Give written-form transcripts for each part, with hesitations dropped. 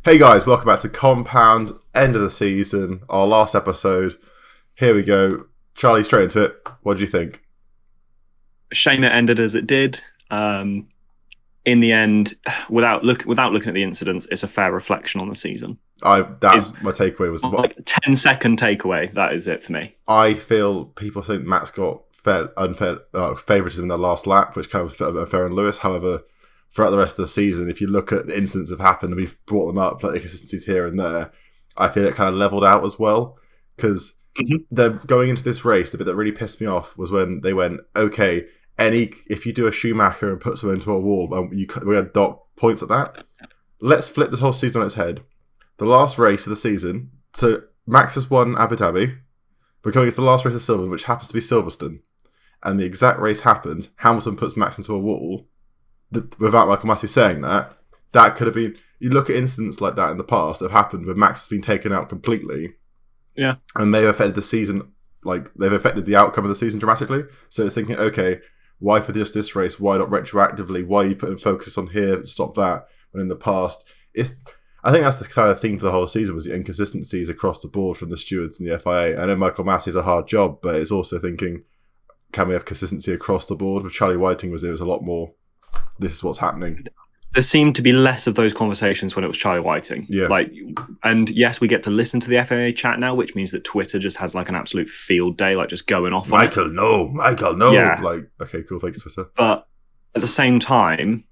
Hey guys, welcome back to Compound, end of the season, our last episode. Here we go. Charlie, straight into it. What do you think? Shame it ended as it did. In the end, without looking at the incidents, it's a fair reflection on the season. That's It's my takeaway was like a 10-second takeaway. That is it for me. I feel people think Max got unfair favoritism in the last lap, which kind of unfair on Lewis. However, throughout the rest of the season, if you look at the incidents that have happened, and we've brought them up, like inconsistencies here and there, I feel it kind of leveled out as well. Because they're going into this race, the bit that really pissed me off was when they went, okay, if you do a Schumacher and put someone into a wall, we're going to dock points at that. Let's flip this whole season on its head. The last race of the season, so Max has won Abu Dhabi. We're going into the last race of Silverstone, which happens to be Silverstone. And the exact race happens. Hamilton puts Max into a wall. Without Michael Massey saying that, that could have been... You look at incidents like that in the past that have happened where Max has been taken out completely. Yeah. And they've affected the season, like, they've affected the outcome of the season dramatically. So it's thinking, okay, why for just this race? Why not retroactively? Why are you putting focus on here? Stop that. When in the past... I think that's the kind of theme for the whole season was the inconsistencies across the board from the stewards and the FIA. I know Michael Massey's a hard job, but it's also thinking, can we have consistency across the board? With Charlie Whiting was a lot more, this is what's happening. There seemed to be less of those conversations when it was Charlie Whiting. Yeah. And yes, we get to listen to the FIA chat now, which means that Twitter just has like an absolute field day, like just going off. Michael, no. Yeah. Like, okay, cool, thanks, Twitter. But at the same time,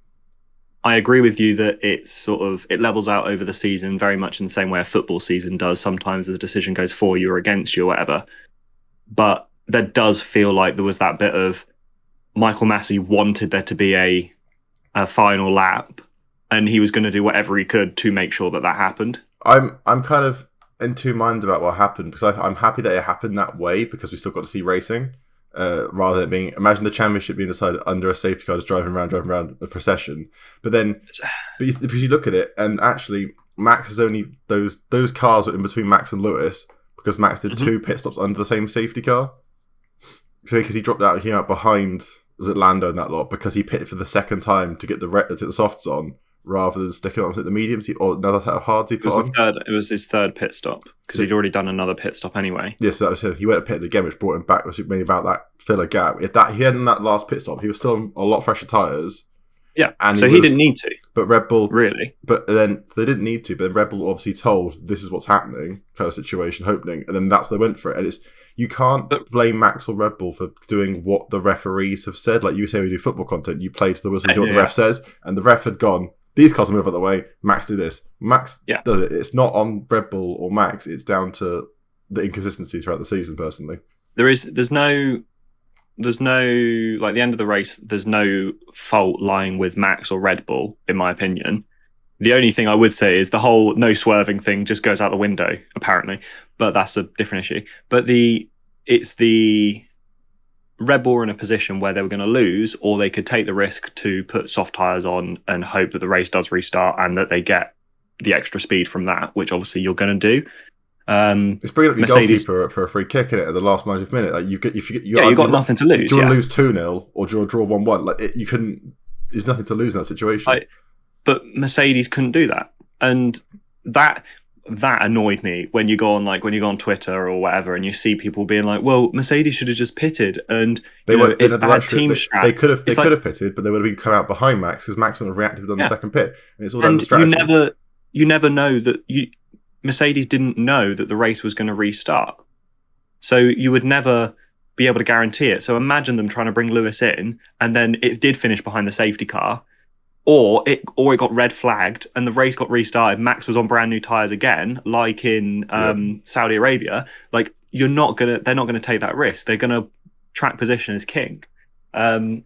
I agree with you that it levels out over the season very much in the same way a football season does. Sometimes the decision goes for you or against you or whatever. But there does feel like there was that bit of Michael Massey wanted there to be a final lap, and he was going to do whatever he could to make sure that happened. I'm kind of in two minds about what happened because I'm happy that it happened that way because we still got to see racing. Rather than imagine the championship being decided under a safety car just driving around a procession. But because you look at it, and actually Max is only those cars were in between Max and Lewis because Max did two pit stops under the same safety car. So because he dropped out, he came out behind was it Lando in that lot because he pitted for the second time to get the softs on rather than sticking on the mediums or another set of hards he put on. It was his third pit stop because he'd already done another pit stop anyway. Yeah, so that was him. He went and pitted again, which brought him back, which made about that filler gap. If he hadn't that last pit stop, he was still on a lot fresher tyres. Yeah, and he didn't need to. But Red Bull... Really? But then they didn't need to, but then Red Bull obviously told this is what's happening, kind of situation, happening, and then that's what they went for it. And you can't blame Max or Red Bull for doing what the referees have said. Like you say, we do football content, you play to the whistle, you do what the ref says, and the ref had gone, these cars will move out of the way, Max do this. Max does it. It's not on Red Bull or Max, it's down to the inconsistencies throughout the season, personally. There's no like the end of the race, there's no fault lying with Max or Red Bull, in my opinion. The only thing I would say is the whole no swerving thing just goes out the window, apparently. But that's a different issue. But it's the Red Bull were in a position where they were going to lose, or they could take the risk to put soft tyres on and hope that the race does restart and that they get the extra speed from that, which obviously you're going to do. It's bringing up your goalkeeper for a free kick in it at the last minute. Like you got nothing to lose. Do you want to lose 2-0 or do you want to draw 1-1? Like you couldn't. There's nothing to lose in that situation. But Mercedes couldn't do that, and that annoyed me when you go on Twitter or whatever, and you see people being like, "Well, Mercedes should have just pitted," and it's bad team strat. They could have pitted, but they would have come out behind Max because Max would have reacted on the second pit, and it's all down to strategy. You never know that Mercedes didn't know that the race was going to restart, so you would never be able to guarantee it. So imagine them trying to bring Lewis in, and then it did finish behind the safety car. Or it got red flagged and the race got restarted. Max was on brand new tyres again, like in Saudi Arabia. Like they're not gonna take that risk. They're gonna track position as king. I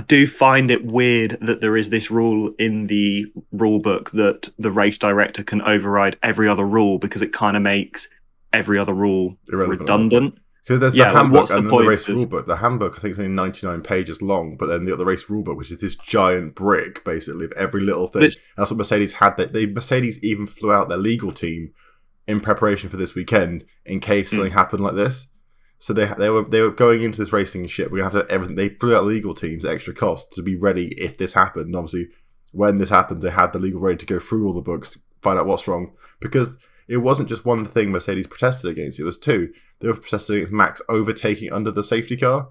do find it weird that there is this rule in the rule book that the race director can override every other rule because it kind of makes every other rule redundant. Because there's the handbook and then the race rulebook. The handbook, I think, is only 99 pages long, but then the race rulebook, which is this giant brick, basically, of every little thing. And that's what Mercedes had. Mercedes even flew out their legal team in preparation for this weekend in case something happened like this. So they were going into this racing shit. We're going to have to have everything. They flew out legal teams at extra cost to be ready if this happened. And obviously, when this happened, they had the legal ready to go through all the books, find out what's wrong, because it wasn't just one thing Mercedes protested against; it was two. They were protesting against Max overtaking under the safety car,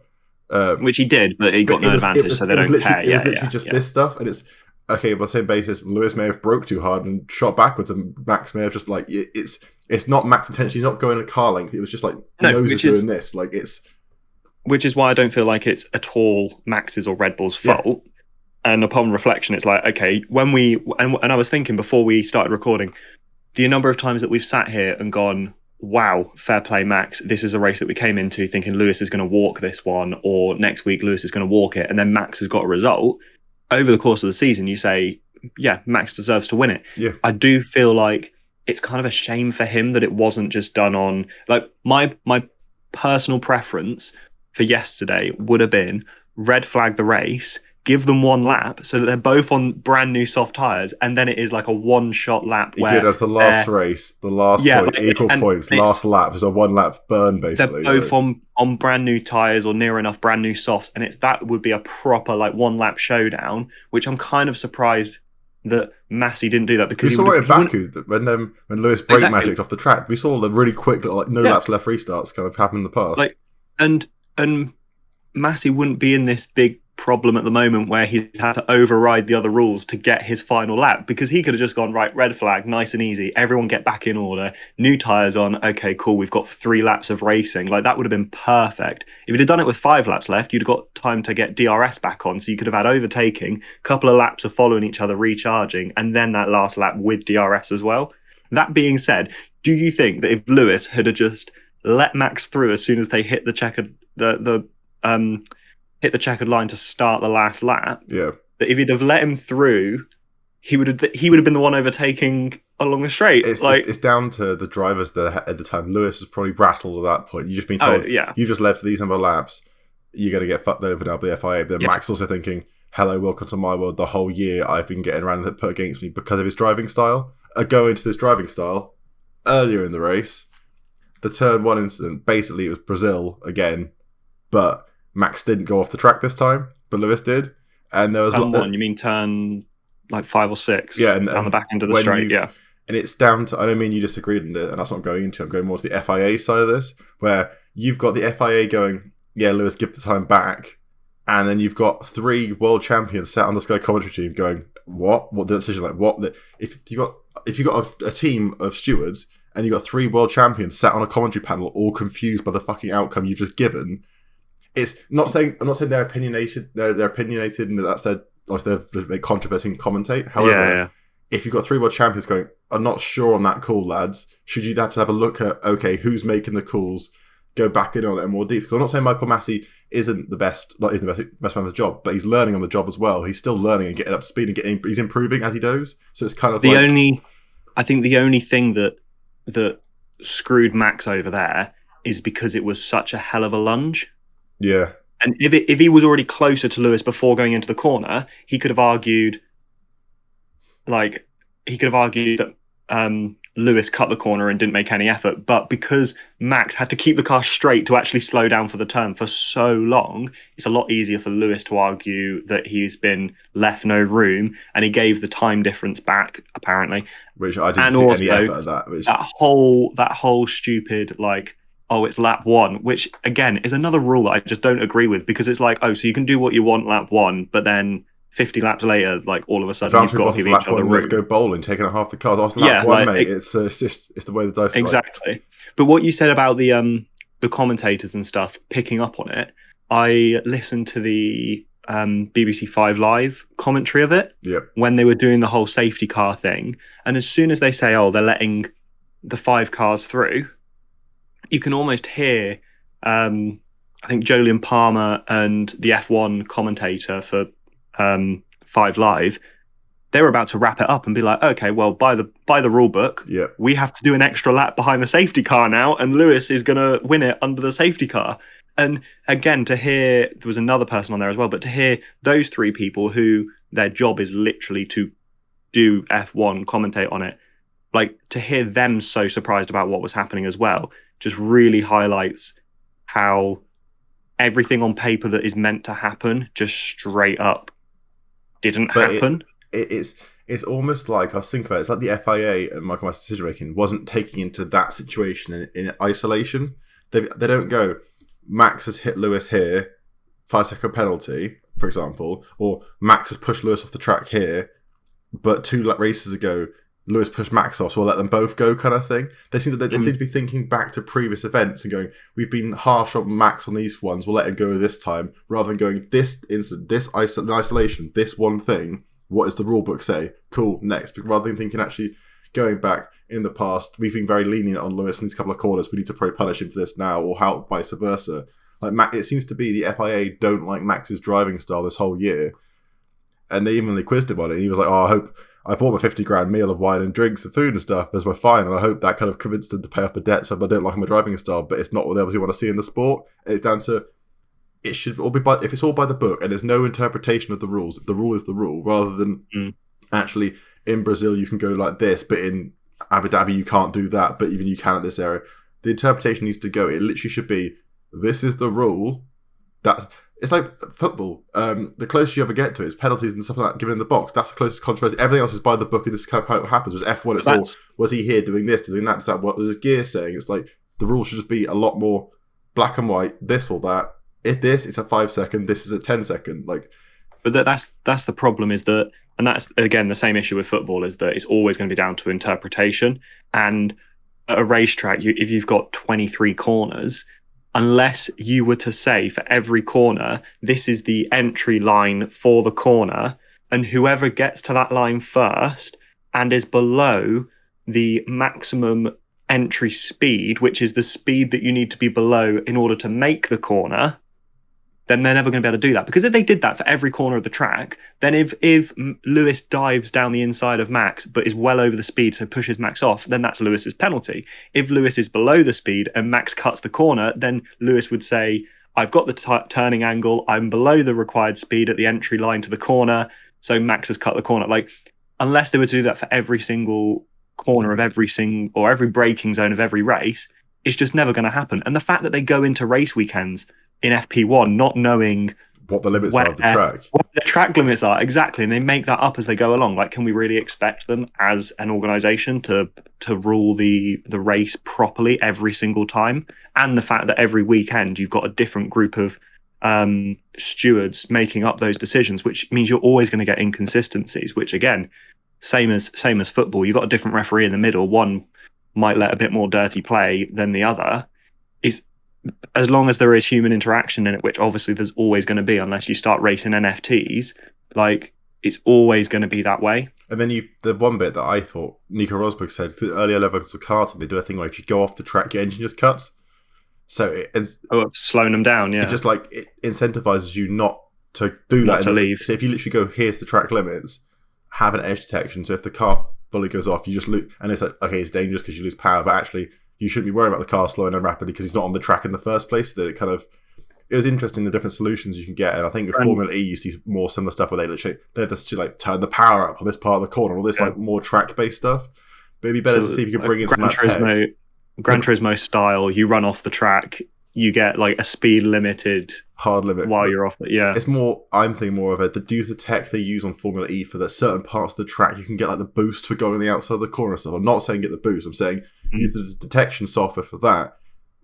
which he did, but he got no advantage, so they don't care. It was literally just this stuff, and it's okay. By the same basis, Lewis may have broke too hard and shot backwards, and Max may have just like it's not Max's intention. He's not going a car length. It was just like knows he's doing this. Like it's. Which is why I don't feel like it's at all Max's or Red Bull's fault. Yeah. And upon reflection, it's like, okay, when and I was thinking before we started recording, the number of times that we've sat here and gone, wow, fair play, Max. This is a race that we came into thinking Lewis is going to walk this one, or next week Lewis is going to walk it, and then Max has got a result. Over the course of the season, you say, yeah, Max deserves to win it. Yeah. I do feel like it's kind of a shame for him that it wasn't just done on, like, my personal preference for yesterday would have been red flag the race, give them one lap so that they're both on brand new soft tyres, and then it is like a one-shot lap where... You that's the last race, the last point, like, equal points, last lap. It's a one-lap burn, basically. They're both on brand new tyres or near enough brand new softs, and that would be a proper like one-lap showdown, which I'm kind of surprised that Massey didn't do that, because we saw it in Baku when Lewis brake magicked off the track. We saw the really quick little like no laps left restarts kind of happen in the past. Like and Massey wouldn't be in this big problem at the moment where he's had to override the other rules to get his final lap, because he could have just gone, right, red flag, nice and easy, everyone get back in order, new tyres on, okay, cool, we've got 3 laps of racing. Like, that would have been perfect. If he'd have done it with 5 laps left, you'd have got time to get DRS back on, so you could have had overtaking, a couple of laps of following each other, recharging, and then that last lap with DRS as well. That being said, do you think that if Lewis had just let Max through as soon as they hit the checkered hit the checkered line to start the last lap, that if he'd have let him through, he would have been the one overtaking along the straight. It's down to the drivers that at the time. Lewis is probably rattled at that point. You've just been told, you've just led for these number of laps, you're going to get fucked over now by the FIA. But then Max also thinking, hello, welcome to my world. The whole year I've been getting around and put against me because of his driving style. Go into this driving style earlier in the race. The turn 1 incident, basically it was Brazil again, but Max didn't go off the track this time, but Lewis did. And there was turn 1, you mean turn like 5 or 6? Yeah, and down the back end of the straight, yeah. And it's down to, I don't mean you disagreed on it, and that's what I'm going into. I'm going more to the FIA side of this, where you've got the FIA going, yeah, Lewis, give the time back. And then you've got 3 world champions sat on the Sky commentary team going, what? What the decision? Like, what? If you got a team of stewards and you got 3 world champions sat on a commentary panel, all confused by the fucking outcome you've just given, it's not saying. I'm not saying they're opinionated. They're opinionated, and that said, obviously they make controversy and commentate. However, if you've got 3 world champions going, I'm not sure on that call, lads. Should you have to have a look at, okay, who's making the calls? Go back in on it more deep. Because I'm not saying Michael Massey isn't the best, not isn't the best man of the job, but he's learning on the job as well. He's still learning and getting up to speed and he's improving as he goes. So it's kind of I think the only thing that screwed Max over there is because it was such a hell of a lunge. Yeah. And if he was already closer to Lewis before going into the corner, he could have argued that Lewis cut the corner and didn't make any effort. But because Max had to keep the car straight to actually slow down for the turn for so long, it's a lot easier for Lewis to argue that he's been left no room, and he gave the time difference back, apparently. Which I didn't see any effort of that. That whole stupid, like, oh, it's lap 1, which, again, is another rule that I just don't agree with, because it's like, oh, so you can do what you want lap 1, but then 50 laps later, like, all of a sudden, you've got to give each other room. Let's go bowling, taking out half the cars. After lap 1, mate. It's the way the dice are. Exactly. But what you said about the commentators and stuff picking up on it, I listened to the BBC 5 Live commentary of it when they were doing the whole safety car thing. And as soon as they say, oh, they're letting the 5 cars through, you can almost hear, I think, Jolyon Palmer and the F1 commentator for 5 Live, they were about to wrap it up and be like, okay, well, by the rule book, we have to do an extra lap behind the safety car now, and Lewis is going to win it under the safety car. And again, to hear, there was another person on there as well, but to hear those 3 people who their job is literally to do F1, commentate on it, like, to hear them so surprised about what was happening as well, just really highlights how everything on paper that is meant to happen just straight up didn't happen. It's it's almost like, I was thinking about it, it's like the FIA and Michael Masters' decision making wasn't taking into that situation in isolation. They don't go, Max has hit Lewis here, 5-second penalty, for example, or Max has pushed Lewis off the track here, but 2 races ago, Lewis pushed Max off, so we'll let them both go, kind of thing. They seem to be thinking back to previous events and going, we've been harsh on Max on these ones, we'll let him go this time, rather than going, this incident, this isolation, this one thing, what does the rule book say? Cool, next. But rather than thinking, actually going back in the past, we've been very lenient on Lewis in these couple of corners, we need to probably punish him for this now, or how vice versa. Like, it seems to be the FIA don't like Max's driving style this whole year. And they quizzed him on it, and he was like, I bought my 50 grand meal of wine and drinks and food and stuff as my fine, and I hope that kind of convinced him to pay off the debts, but I don't like my driving style, but it's not what they obviously want to see in the sport. And it's down to, it should all be if it's all by the book and there's no interpretation of the rules, if the rule is the rule, rather than actually in Brazil you can go like this, but in Abu Dhabi you can't do that, but even you can at this area. The interpretation needs to go, it literally should be, this is the rule. It's like football. The closer you ever get to it is penalties and stuff like that given in the box. That's the closest controversy. Everything else is by the book, and this is kind of how it happens. Was F1, it's all, was he here doing this, doing that, what was his gear saying? It's like, the rules should just be a lot more black and white, this or that. If this, it's a 5-second, this is a 10-second. Like, but that's the problem, is that, and that's again the same issue with football, is that it's always going to be down to interpretation. And at a racetrack, if you've got 23 corners, unless you were to say for every corner, this is the entry line for the corner, and whoever gets to that line first and is below the maximum entry speed, which is the speed that you need to be below in order to make the corner, then they're never going to be able to do that. Because if they did that for every corner of the track, then if Lewis dives down the inside of Max but is well over the speed, so pushes Max off, then that's Lewis's penalty. If Lewis is below the speed and Max cuts the corner, then Lewis would say, I've got the turning angle, I'm below the required speed at the entry line to the corner, so Max has cut the corner. Like, unless they were to do that for every single corner of every braking zone of every race, it's just never going to happen. And the fact that they go into race weekends in FP1 not knowing what the limits are of the track, what the track limits are, exactly, and they make that up as they go along. Like, can we really expect them as an organisation to rule the race properly every single time? And the fact that every weekend you've got a different group of stewards making up those decisions, which means you're always going to get inconsistencies, which again, same as football, you've got a different referee in the middle, one might let a bit more dirty play than the other. Is, as long as there is human interaction in it, which obviously there's always going to be unless you start racing NFTs, like, it's always going to be that way. And then the one bit that I thought Nico Rosberg said, the earlier levels of karting, they do a thing where if you go off the track, your engine just cuts. So it's slowing them down, yeah. It just like, it incentivizes you not to do that. Not to leave. So if you literally go, here's the track limits, have an edge detection. So if the car fully goes off, you just lose, and it's like, okay, it's dangerous because you lose power, but actually you shouldn't be worried about the car slowing down rapidly because he's not on the track in the first place. That it was interesting, the different solutions you can get. And I think with Formula E, you see more similar stuff where they have to like turn the power up on this part of the corner, all this like more track-based stuff. But it'd be better to see if you could bring in some Gran Turismo style, you run off the track, you get like a speed limited hard limit while you're off it. Yeah, it's more. I'm thinking more of the use of tech they use on Formula E for the certain parts of the track. You can get like the boost for going the outside of the corner and stuff. I'm not saying get the boost. I'm saying use the detection software for that,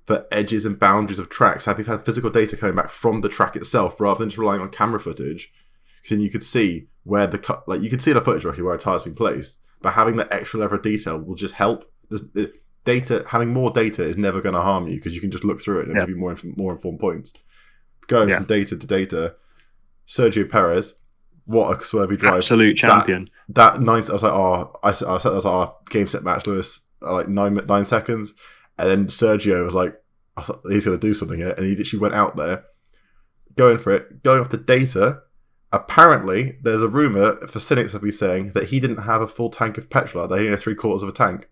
for edges and boundaries of tracks. Have you had physical data coming back from the track itself rather than just relying on camera footage? Because then you could see where you could see in a footage roughly where a tire's been placed. But having that extra level of detail will just help. Having more data is never going to harm you because you can just look through it and give you more informed points. Going from data to data, Sergio Perez, what a swervy drive! Absolute champion. That 9. I was like, I said that was our game set match, Lewis. Like 9 seconds, and then Sergio was like, he's going to do something here, and he literally went out there, going for it, going off the data. Apparently, there's a rumor for cynics of me saying that he didn't have a full tank of petrol. They only had 3/4 of a tank.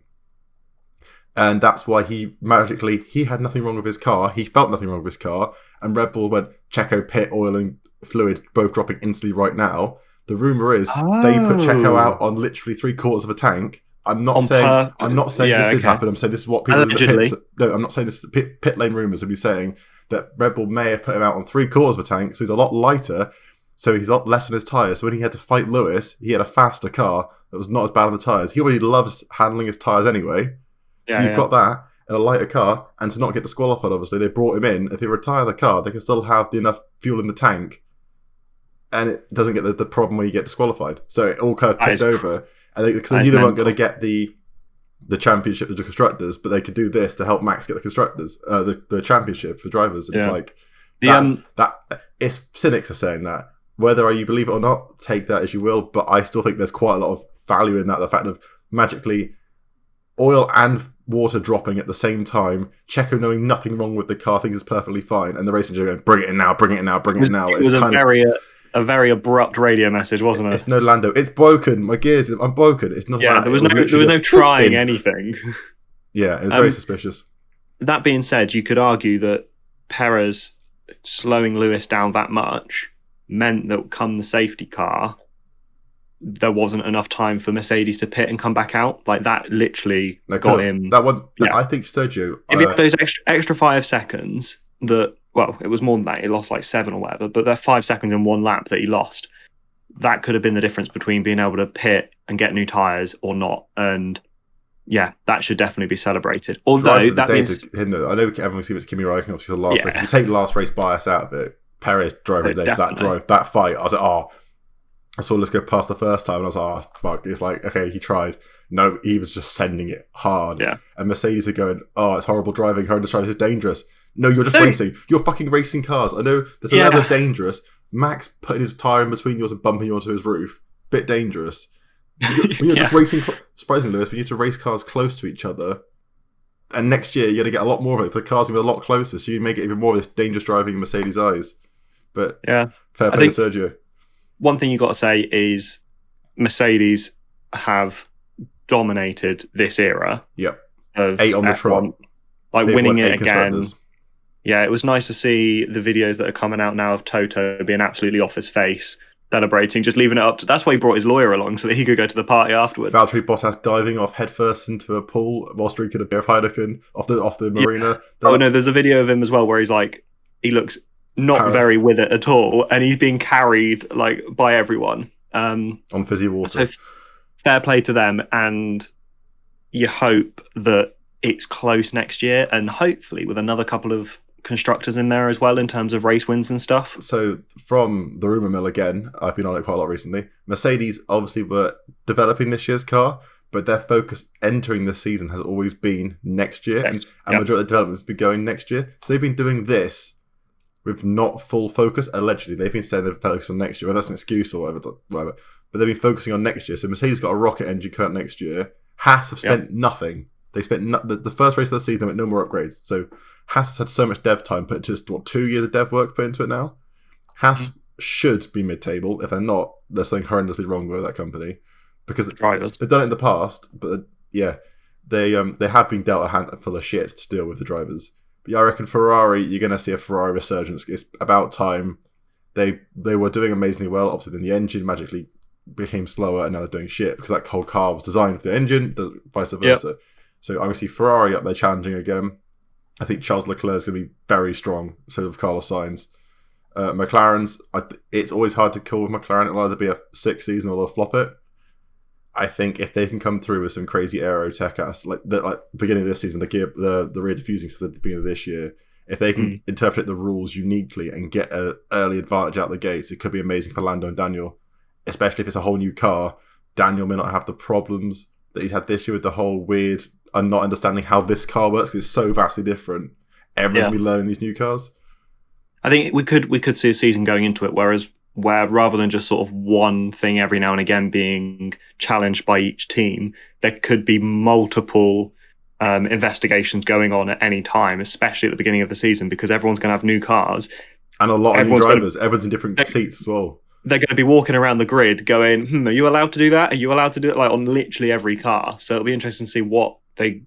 And that's why he had nothing wrong with his car. He felt nothing wrong with his car. And Red Bull went, Checo pit, oil and fluid, both dropping instantly right now. The rumour is they put Checo out on literally 3/4 of a tank. I'm not saying this did happen. I'm saying this is what people Allegedly. in the pits. No, I'm not saying this is pit lane rumours. I'd be saying that Red Bull may have put him out on 3/4 of a tank, so he's a lot lighter. So he's got less on his tyres. So when he had to fight Lewis, he had a faster car that was not as bad on the tyres. He already loves handling his tyres anyway. So you've got that and a lighter car, and to not get disqualified, obviously, they brought him in. If he retire the car, they can still have enough fuel in the tank, and it doesn't get the problem where you get disqualified. So it all kind of tipped over. And because they knew they weren't going to get the championship of the constructors, but they could do this to help Max get the constructors, the championship for drivers. It's like that. It's cynics are saying that. Whether you believe it or not, take that as you will. But I still think there's quite a lot of value in that. The fact of magically oil and water dropping at the same time, Checo knowing nothing wrong with the car, thinks it's perfectly fine, and the racing engineer going, bring it in now, bring it in now, bring it in now. It was a very abrupt radio message, wasn't it? It's no Lando. It's broken. My gears, I'm broken. It's not. Yeah, that. there was no trying anything. Yeah, it was very suspicious. That being said, you could argue that Perez slowing Lewis down that much meant that come the safety car, there wasn't enough time for Mercedes to pit and come back out. Like that literally got him. That one, yeah. I think Sergio. If he had those extra 5 seconds, it was more than that. He lost like 7 or whatever, but they're 5 seconds in one lap that he lost. That could have been the difference between being able to pit and get new tyres or not. And yeah, that should definitely be celebrated. Although that means him, though, I know everyone sees it's Kimi Räikkönen obviously the last race. If you take the last race bias out of it, Perez driving the day for that fight. I was like, I saw let's go past the first time, and I was like, fuck. It's like, okay, he tried. No, he was just sending it hard. Yeah. And Mercedes are going, it's horrible driving. Horrendous driving. It's dangerous. No, you're just racing. You're fucking racing cars. I know there's a level of dangerous. Max putting his tyre in between yours and bumping you onto his roof. Bit dangerous. When you're just racing, surprisingly, Lewis, we need to race cars close to each other. And next year, you're going to get a lot more of it. The cars are going to be a lot closer, so you make it even more of this dangerous driving in Mercedes' eyes. But fair play to Sergio. One thing you've got to say is Mercedes have dominated this era. Yep. Of 8 on the trot. Like winning it again. Yeah, it was nice to see the videos that are coming out now of Toto being absolutely off his face, celebrating, just leaving it up to... That's why he brought his lawyer along, so that he could go to the party afterwards. Valtteri Bottas diving off headfirst into a pool whilst drinking a beer of Heineken off the marina. Yeah. No, there's a video of him as well where he looks not very with it at all, and he's being carried by everyone on fizzy water. So fair play to them, and you hope that it's close next year, and hopefully with another couple of constructors in there as well in terms of race wins and stuff. So from the rumour mill again, I've been on it quite a lot recently. Mercedes obviously were developing this year's car, but their focus entering the season has always been next year, and majority of the development has been going next year. So they've been doing this with not full focus. Allegedly, they've been saying they're focused on next year, whether that's an excuse or whatever. But they've been focusing on next year. So Mercedes got a rocket engine current next year. Haas have spent nothing. They spent the first race of the season with no more upgrades. So Haas had so much dev time, put just 2 years of dev work put into it now. Haas should be mid-table. If they're not, there's something horrendously wrong with that company, because they've done it in the past. But they have been dealt a handful of shit to deal with the drivers. But I reckon Ferrari, you're going to see a Ferrari resurgence. It's about time. They were doing amazingly well. Obviously, then the engine magically became slower, and now they're doing shit because that whole car was designed for the engine, vice versa. Yep. So I'm going to see Ferrari up there challenging again. I think Charles Leclerc is going to be very strong, so of Carlos Sainz. McLaren's, it's always hard to call with McLaren. It'll either be a 6 season or they'll flop it. I think if they can come through with some crazy aero tech, like beginning of this season, the rear diffusing stuff at the beginning of this year, if they can interpret the rules uniquely and get an early advantage out the gates, it could be amazing for Lando and Daniel. Especially if it's a whole new car, Daniel may not have the problems that he's had this year with the whole weird and not understanding how this car works, because it's so vastly different. Everyone's going to be learning these new cars. I think we could see a season going into it, where rather than just sort of one thing every now and again being challenged by each team, there could be multiple investigations going on at any time, especially at the beginning of the season, because everyone's going to have new cars. And a lot of new drivers. Everyone's in different seats as well. They're going to be walking around the grid going, are you allowed to do that? Are you allowed to do it? Like on literally every car. So it'll be interesting to see what they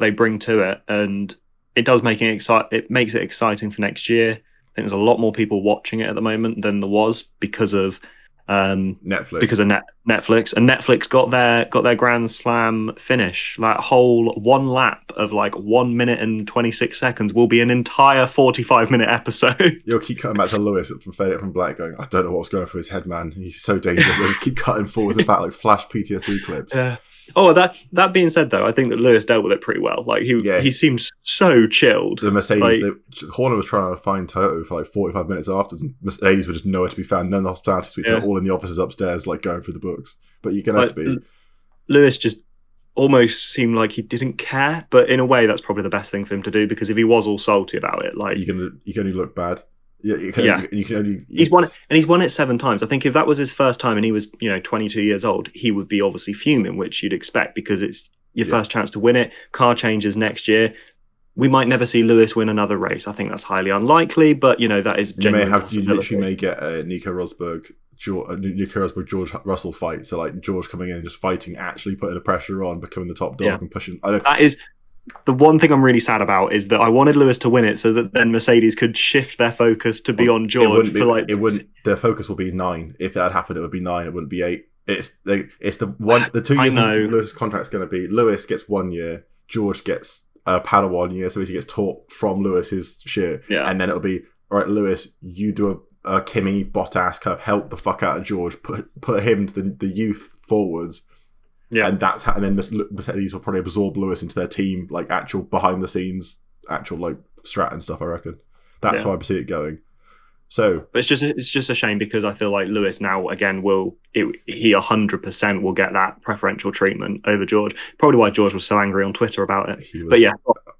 bring to it. And it does make it makes it exciting for next year. I think there's a lot more people watching it at the moment than there was, because of Netflix. because of Netflix, and Netflix got their Grand Slam finish. That whole one lap of like 1 minute and 26 seconds will be an entire 45-minute episode. You'll keep cutting back to Lewis from Fade from Black going, I don't know what's going through his head, man. He's so dangerous. They'll just keep cutting forwards and back like flash PTSD clips. Yeah. Oh, that being said, though, I think that Lewis dealt with it pretty well. Like he seems so chilled. The Mercedes, Horner was trying to find Toto for like 45 minutes after, and Mercedes were just nowhere to be found. None of the hospitality suites. They're all in the offices upstairs, like going through the books. But you're gonna have to be. Lewis just almost seemed like he didn't care, but in a way, that's probably the best thing for him to do, because if he was all salty about it, like you can only look bad. Yeah, you can only. He's won it 7 times. I think if that was his first time and he was 22 years old, he would be obviously fuming, which you'd expect, because it's your first chance to win it. Car changes next year. We might never see Lewis win another race. I think that's highly unlikely, but that is genuine. You literally may get a Nico Rosberg George Russell fight. So like George coming in and just fighting, actually putting the pressure on, becoming the top dog and pushing. That is the one thing I'm really sad about, is that I wanted Lewis to win it so that then Mercedes could shift their focus to be on George. Their focus will be 9. If that had happened, it would be 9. It wouldn't be 8. It's the 2 years Lewis' contract's going to be. Lewis gets 1 year. George gets a Padawan year, so he gets taught from Lewis's shit. Yeah. And then it'll be, all right, Lewis, you do a Kimi Bottas kind of help the fuck out of George, put him to the youth forwards. Yeah, and that's how. And then Mercedes will probably absorb Lewis into their team, like actual behind the scenes, actual like strat and stuff. I reckon that's how I see it going. So, but it's just a shame, because I feel like Lewis now again he 100% will get that preferential treatment over George. Probably why George was so angry on Twitter about it. But yeah,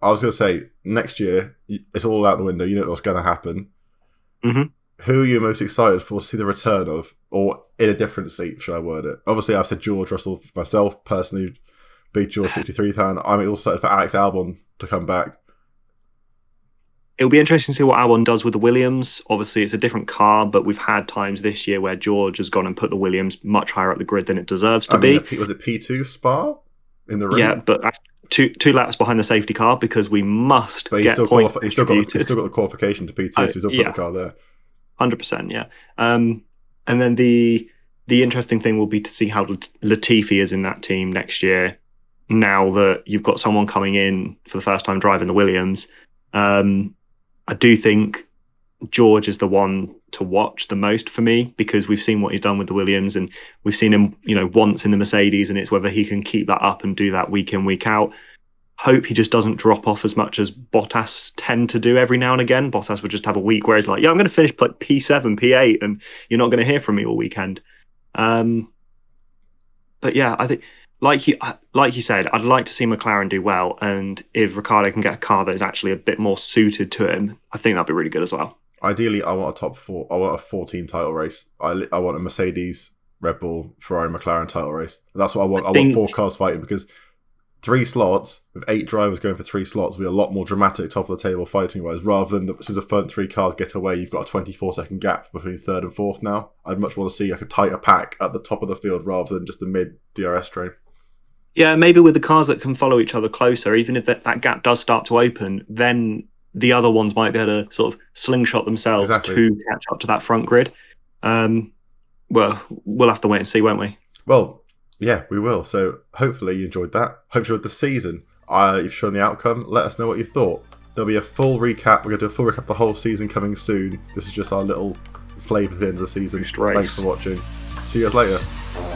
I was going to say next year it's all out the window. You know what's going to happen. Mm-hmm. Who are you most excited for to see the return of, or in a different seat, should I word it? Obviously, I've said George Russell myself, personally, big George 63 fan. I'm also excited for Alex Albon to come back. It'll be interesting to see what Albon does with the Williams. Obviously, it's a different car, but we've had times this year where George has gone and put the Williams much higher up the grid than it deserves to be. Was it P2 Spa in the ring? Yeah, but two laps behind the safety car, because we must get points. He's still got the qualification to P2, so he's still put the car there. 100%, yeah. And then the interesting thing will be to see how Latifi is in that team next year, now that you've got someone coming in for the first time driving the Williams. I do think George is the one to watch the most for me, because we've seen what he's done with the Williams, and we've seen him, once in the Mercedes, and it's whether he can keep that up and do that week in, week out. Hope he just doesn't drop off as much as Bottas tend to do every now and again. Bottas would just have a week where he's like, I'm going to finish like P7, P8, and you're not going to hear from me all weekend. But yeah, I think, like you said, I'd like to see McLaren do well, and if Ricciardo can get a car that is actually a bit more suited to him, I think that'd be really good as well. Ideally, I want a top 4. I want a 4-team title race. I want a Mercedes, Red Bull, Ferrari, McLaren title race. That's what I want. I want 4 cars fighting, because 3 slots with 8 drivers going for 3 slots will be a lot more dramatic top of the table fighting wise, rather than as the front 3 cars get away, you've got a 24-second gap between 3rd and 4th now. I'd much want to see like a tighter pack at the top of the field rather than just the mid DRS train. Yeah, maybe with the cars that can follow each other closer, even if that gap does start to open, then the other ones might be able to sort of slingshot themselves to catch up to that front grid. Well, we'll have to wait and see, won't we? Well, yeah, we will. So hopefully you enjoyed that. Hope you enjoyed the season. You've shown the outcome. Let us know what you thought. There'll be a full recap. We're going to do a full recap of the whole season coming soon. This is just our little flavour at the end of the season. Thanks for watching. See you guys later.